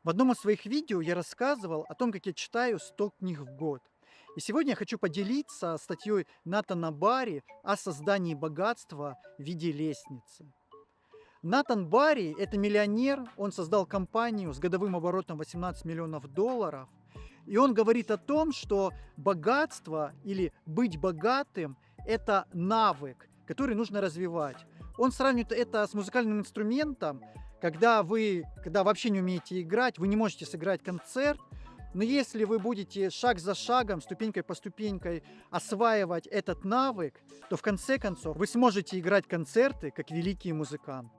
В одном из своих видео я рассказывал о том, как я читаю 100 книг в год. И сегодня я хочу поделиться статьей Натана Барри о создании богатства в виде лестницы. Натан Барри– это миллионер, он создал компанию с годовым оборотом 18 миллионов долларов. И он говорит о том, что богатство или быть богатым– это навык, который нужно развивать. Он сравнивает это с музыкальным инструментом, когда вообще не умеете играть, вы не можете сыграть концерт, но если вы будете шаг за шагом, ступенькой по ступенькой осваивать этот навык, то в конце концов вы сможете играть концерты как великий музыкант.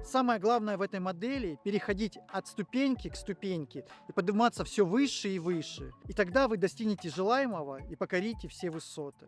Самое главное в этой модели– переходить от ступеньки к ступеньке и подниматься все выше и выше. И тогда вы достигнете желаемого и покорите все высоты.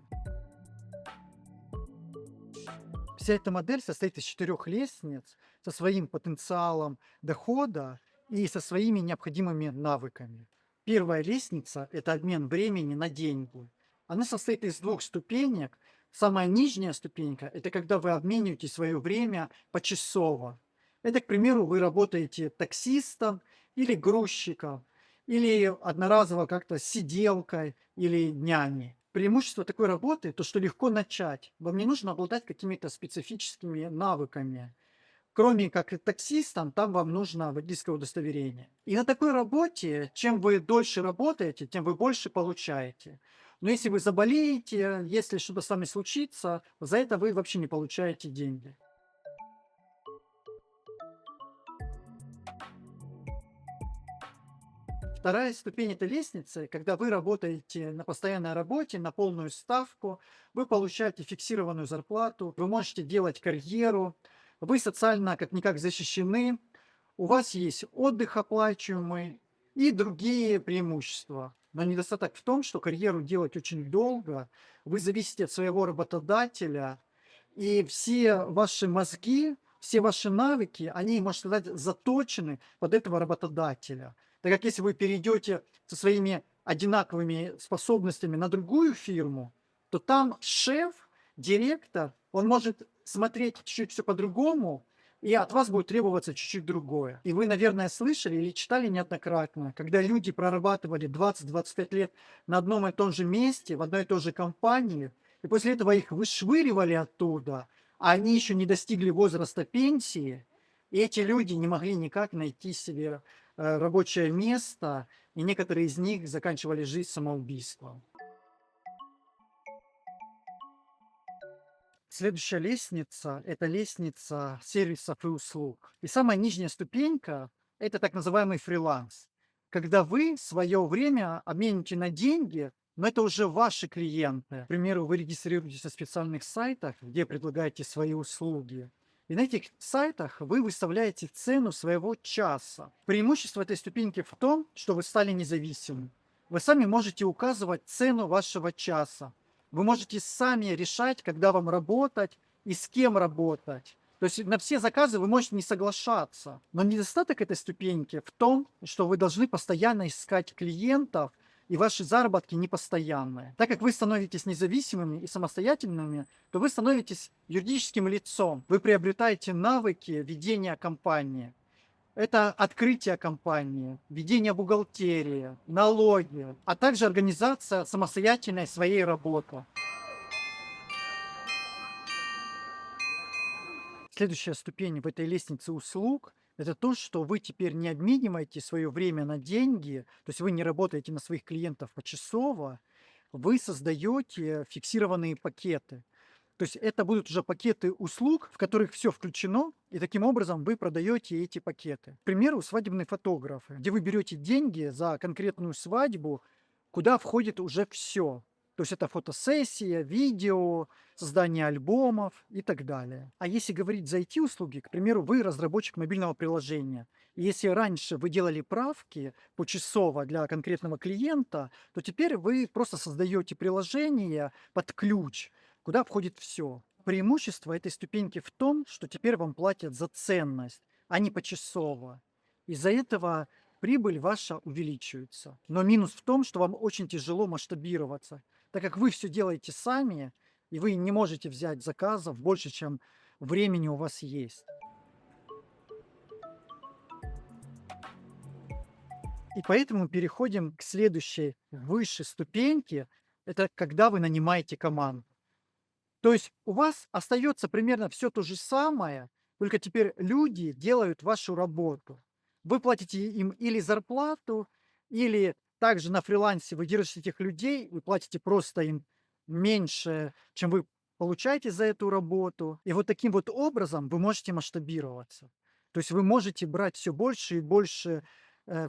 Вся эта модель состоит из 4 лестниц со своим потенциалом дохода и со своими необходимыми навыками. Первая лестница– это обмен времени на деньги. Она состоит из 2 ступенек. Самая нижняя ступенька– это когда вы обмениваете свое время почасово. Это, к примеру, вы работаете таксистом или грузчиком, или одноразово как-то сиделкой или няней. Преимущество такой работы– то, что легко начать. Вам не нужно обладать какими-то специфическими навыками. Кроме как и таксистам, там вам нужно водительское удостоверение. И на такой работе, чем вы дольше работаете, тем вы больше получаете. Но если вы заболеете, если что-то с вами случится, за это вы вообще не получаете деньги. Вторая ступень этой лестницы, когда вы работаете на постоянной работе, на полную ставку, вы получаете фиксированную зарплату, вы можете делать карьеру, вы социально как-никак защищены, у вас есть отдых оплачиваемый и другие преимущества. Но недостаток в том, что карьеру делать очень долго, вы зависите от своего работодателя, и все ваши мозги, все ваши навыки, они, можно сказать, заточены под этого работодателя. Так как если вы перейдете со своими одинаковыми способностями на другую фирму, то там шеф, директор, он может смотреть чуть-чуть все по-другому, и от вас будет требоваться чуть-чуть другое. И вы, наверное, слышали или читали неоднократно, когда люди прорабатывали 20-25 лет на одном и том же месте, в одной и той же компании, и после этого их вышвыривали оттуда, а они еще не достигли возраста пенсии, и эти люди не могли никак найти себе рабочее место, и некоторые из них заканчивали жизнь самоубийством. Следующая лестница– это лестница сервисов и услуг. И самая нижняя ступенька– это так называемый фриланс. Когда вы свое время обмените на деньги, но это уже ваши клиенты. К примеру, вы регистрируетесь на специальных сайтах, где предлагаете свои услуги. И на этих сайтах вы выставляете цену своего часа. Преимущество этой ступеньки в том, что вы стали независимым. Вы сами можете указывать цену вашего часа. Вы можете сами решать, когда вам работать и с кем работать. То есть на все заказы вы можете не соглашаться. Но недостаток этой ступеньки в том, что вы должны постоянно искать клиентов, и ваши заработки непостоянные. Так как вы становитесь независимыми и самостоятельными, то вы становитесь юридическим лицом. Вы приобретаете навыки ведения компании. Это открытие компании, ведение бухгалтерии, налоги, а также организация самостоятельной своей работы. Следующая ступень в этой лестнице услуг– это то, что вы теперь не обмениваете свое время на деньги, то есть вы не работаете на своих клиентов почасово, вы создаете фиксированные пакеты. То есть это будут уже пакеты услуг, в которых все включено, и таким образом вы продаете эти пакеты. К примеру, свадебные фотографы, где вы берете деньги за конкретную свадьбу, куда входит уже все. То есть это фотосессия, видео, создание альбомов и так далее. А если говорить за IT-услуги, к примеру, вы разработчик мобильного приложения. И если раньше вы делали правки почасово для конкретного клиента, то теперь вы просто создаете приложение под ключ, куда входит все. Преимущество этой ступеньки в том, что теперь вам платят за ценность, а не почасово. Из-за этого прибыль ваша увеличивается. Но минус в том, что вам очень тяжело масштабироваться, так как вы все делаете сами, и вы не можете взять заказов больше, чем времени у вас есть. И поэтому переходим к следующей, высшей ступеньке. Это когда вы нанимаете команду. То есть у вас остается примерно все то же самое, только теперь люди делают вашу работу. Вы платите им или зарплату, или также на фрилансе вы держите этих людей, вы платите просто им меньше, чем вы получаете за эту работу. И вот таким вот образом вы можете масштабироваться. То есть вы можете брать все больше и больше,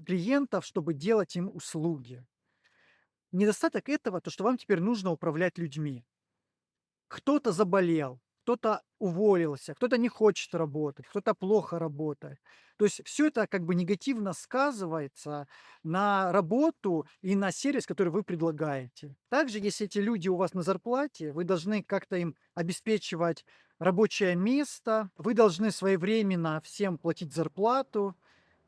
клиентов, чтобы делать им услуги. Недостаток этого, то что вам теперь нужно управлять людьми. Кто-то заболел, кто-то уволился, кто-то не хочет работать, кто-то плохо работает. То есть все это как бы негативно сказывается на работу и на сервис, который вы предлагаете. Также, если эти люди у вас на зарплате, вы должны как-то им обеспечивать рабочее место, вы должны своевременно всем платить зарплату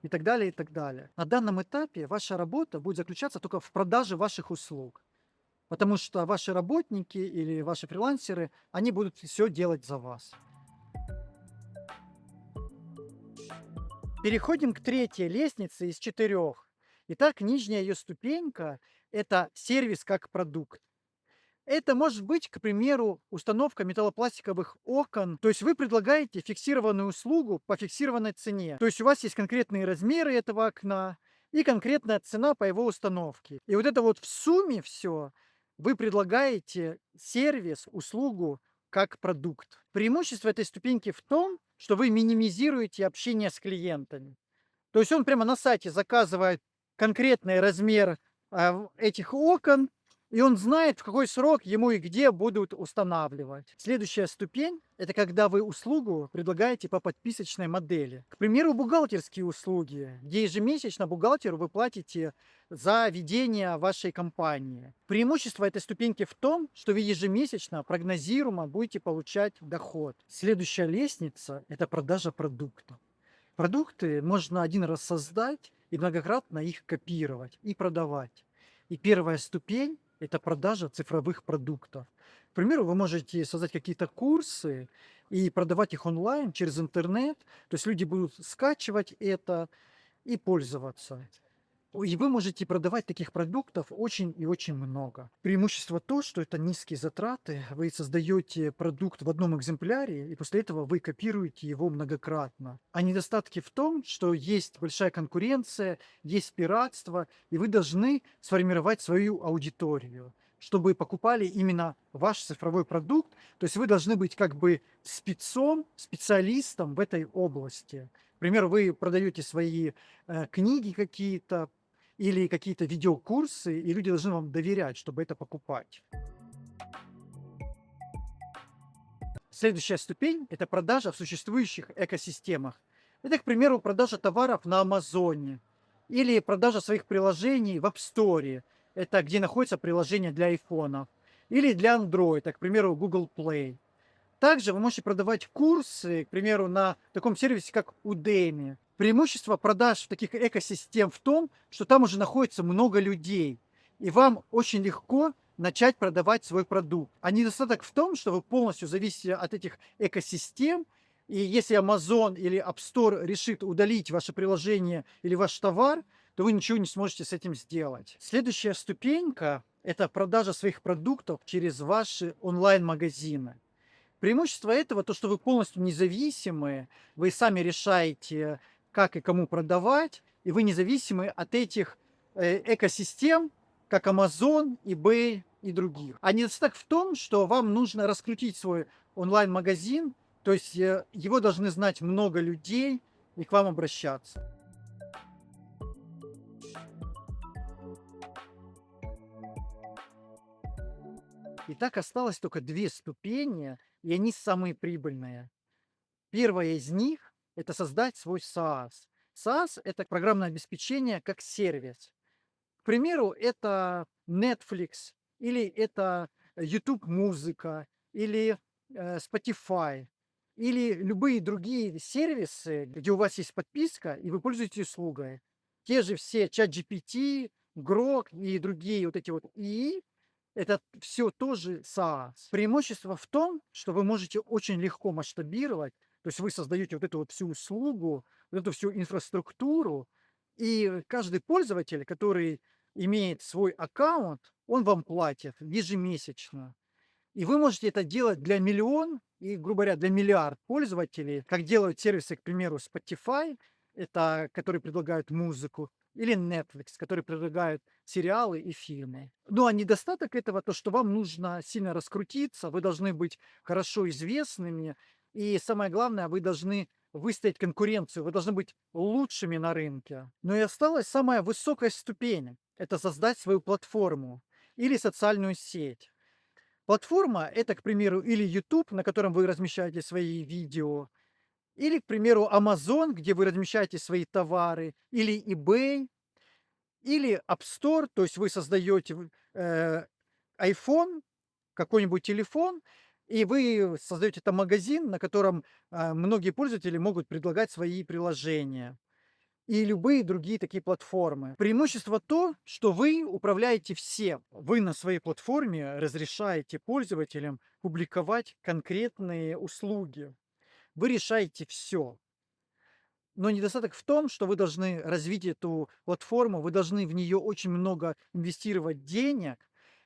и так далее, и так далее. На данном этапе ваша работа будет заключаться только в продаже ваших услуг. Потому что ваши работники или ваши фрилансеры, они будут все делать за вас. Переходим к третьей лестнице из четырех. Итак, нижняя ее ступенька — это сервис как продукт. Это может быть, к примеру, установка металлопластиковых окон. То есть вы предлагаете фиксированную услугу по фиксированной цене. То есть у вас есть конкретные размеры этого окна и конкретная цена по его установке. И вот это вот в сумме все вы предлагаете сервис, услугу как продукт. Преимущество этой ступеньки в том, что вы минимизируете общение с клиентами. То есть он прямо на сайте заказывает конкретный размер этих окон, и он знает, в какой срок ему и где будут устанавливать. Следующая ступень — это когда вы услугу предлагаете по подписочной модели. К примеру, бухгалтерские услуги, где ежемесячно бухгалтеру вы платите за ведение вашей компании. Преимущество этой ступеньки в том, что вы ежемесячно прогнозируемо будете получать доход. Следующая лестница — это продажа продуктов. Продукты можно один раз создать и многократно их копировать и продавать. И первая ступень — это продажа цифровых продуктов. К примеру, вы можете создать какие-то курсы и продавать их онлайн через интернет. То есть люди будут скачивать это и пользоваться. И вы можете продавать таких продуктов очень и очень много. Преимущество то, что это низкие затраты. Вы создаете продукт в одном экземпляре, и после этого вы копируете его многократно. А недостатки в том, что есть большая конкуренция, есть пиратство, и вы должны сформировать свою аудиторию, чтобы покупали именно ваш цифровой продукт. То есть вы должны быть как бы спецом, специалистом в этой области. К примеру, вы продаете свои книги какие-то, или какие-то видеокурсы, и люди должны вам доверять, чтобы это покупать. Следующая ступень — это продажа в существующих экосистемах. Это, к примеру, продажа товаров на Амазоне или продажа своих приложений в App Store. Это где находится приложение для айфонов. Или для Android, это, к примеру, Google Play. Также вы можете продавать курсы, к примеру, на таком сервисе, как Udemy. Преимущество продаж таких экосистем в том, что там уже находится много людей, и вам очень легко начать продавать свой продукт. А недостаток в том, что вы полностью зависите от этих экосистем, и если Amazon или App Store решит удалить ваше приложение или ваш товар, то вы ничего не сможете с этим сделать. Следующая ступенька — это продажа своих продуктов через ваши онлайн-магазины. Преимущество этого то, что вы полностью независимы, вы сами решаете, как и кому продавать, и вы независимы от этих экосистем, как Amazon, eBay и других. А недостаток в том, что вам нужно раскрутить свой онлайн-магазин, то есть его должны знать много людей и к вам обращаться. И так осталось только две ступени, и они самые прибыльные. Первая из них — это создать свой SaaS. SaaS — это программное обеспечение как сервис. К примеру, это Netflix, или это YouTube музыка, или Spotify, или любые другие сервисы, где у вас есть подписка, и вы пользуетесь услугой. Те же все ChatGPT, Grok и другие вот эти вот ИИ — это все тоже SaaS. Преимущество в том, что вы можете очень легко масштабировать, то есть вы создаете вот эту вот всю услугу, вот эту всю инфраструктуру, И каждый пользователь, который имеет свой аккаунт, он вам платит ежемесячно. И вы можете это делать для миллион и, грубо говоря, для миллиард пользователей, как делают сервисы, к примеру, Spotify, это которые предлагают музыку, или Netflix, которые предлагают сериалы и фильмы. Ну, а недостаток этого то, что вам нужно сильно раскрутиться, вы должны быть хорошо известными, и самое главное, вы должны выстоять конкуренцию, вы должны быть лучшими на рынке. Но и осталась самая высокая ступень– это создать свою платформу или социальную сеть. Платформа- это, к примеру, или YouTube, на котором вы размещаете свои видео, или, к примеру, Amazon, где вы размещаете свои товары, или eBay, или App Store, то есть вы создаете iPhone, какой-нибудь телефон, и вы создаете там магазин, на котором многие пользователи могут предлагать свои приложения. И любые другие такие платформы. Преимущество то, что вы управляете всем. Вы на своей платформе разрешаете пользователям публиковать конкретные услуги. Вы решаете все. Но недостаток в том, что вы должны развить эту платформу, вы должны в нее очень много инвестировать денег.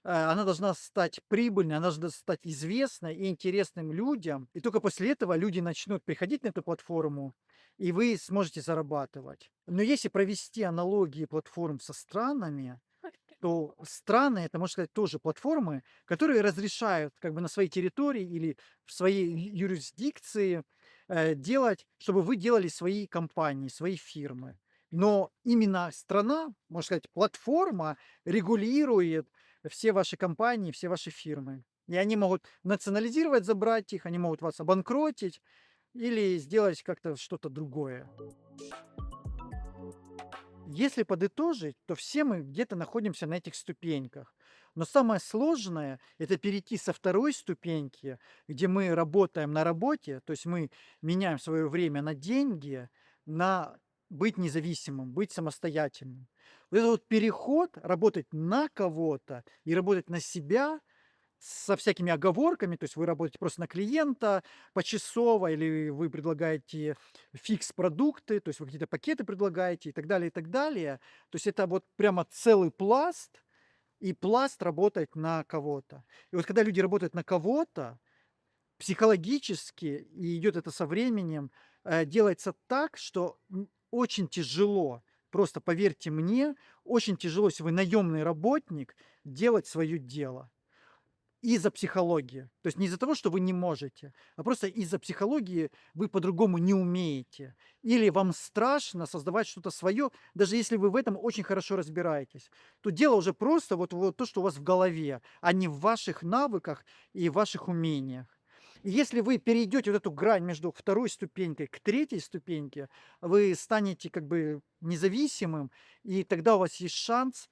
Она должна стать прибыльной, она должна стать известной и интересным людям. И только после этого люди начнут приходить на эту платформу, и вы сможете зарабатывать. Но если провести аналогии платформ со странами, то страны- это, можно сказать, тоже платформы, которые разрешают как бы на своей территории или в своей юрисдикции, делать, чтобы вы делали свои компании, свои фирмы. Но именно страна, можно сказать, платформа регулирует все ваши компании, все ваши фирмы. И они могут национализировать, забрать их, они могут вас обанкротить или сделать как-то что-то другое. Если подытожить, то все мы где-то находимся на этих ступеньках. Но самое сложное– это перейти со второй ступеньки, где мы работаем на работе, то есть мы меняем свое время на деньги, на быть независимым, быть самостоятельным. Вот этот вот переход, работать на кого-то и работать на себя со всякими оговорками, то есть вы работаете просто на клиента почасово или вы предлагаете фикс-продукты, то есть вы какие-то пакеты предлагаете и так далее, и так далее. То есть это вот прямо целый пласт, и пласт работать на кого-то. И вот когда люди работают на кого-то, психологически, и идет это со временем, делается так, что очень тяжело, просто поверьте мне, очень тяжело, если вы наемный работник, делать свое дело. Из-за психологии. То есть не из-за того, что вы не можете, а просто из-за психологии вы по-другому не умеете. Или вам страшно создавать что-то свое, даже если вы в этом очень хорошо разбираетесь. То дело уже просто вот то, что у вас в голове, а не в ваших навыках и ваших умениях. И если вы перейдете вот эту грань между второй ступенькой к третьей ступеньке, вы станете как бы независимым, и тогда у вас есть шанс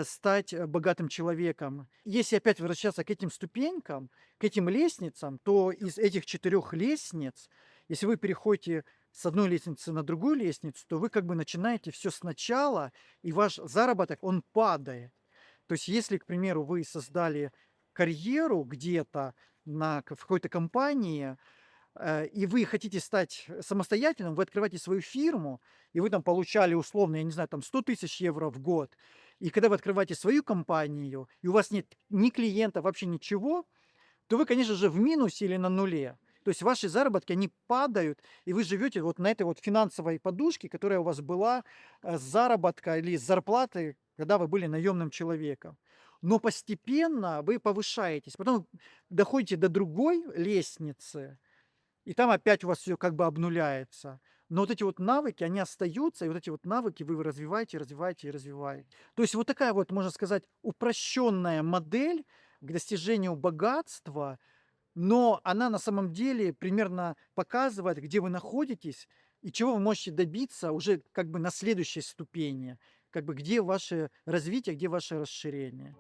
стать богатым человеком. Если опять возвращаться к этим ступенькам, к этим лестницам, то из этих 4 лестниц, если вы переходите с одной лестницы на другую лестницу, то вы как бы начинаете все сначала, и ваш заработок, он падает. То есть если, к примеру, вы создали карьеру где-то в какой-то компании, и вы хотите стать самостоятельным, вы открываете свою фирму, и вы там получали условно, я не знаю, там 100 тысяч евро в год. И когда вы открываете свою компанию, и у вас нет ни клиента, вообще ничего, то вы, конечно же, в минусе или на нуле. То есть ваши заработки, они падают, и вы живете вот на этой вот финансовой подушке, которая у вас была с заработка или с зарплаты, когда вы были наемным человеком. Но постепенно вы повышаетесь, потом доходите до другой лестницы, и там опять у вас все как бы обнуляется. Но вот эти вот навыки, они остаются, и вот эти вот навыки вы развиваете, развиваете и развиваете. То есть вот такая вот, можно сказать, упрощенная модель к достижению богатства, но она на самом деле примерно показывает, где вы находитесь и чего вы можете добиться уже как бы на следующей ступени, как бы где ваше развитие, где ваше расширение.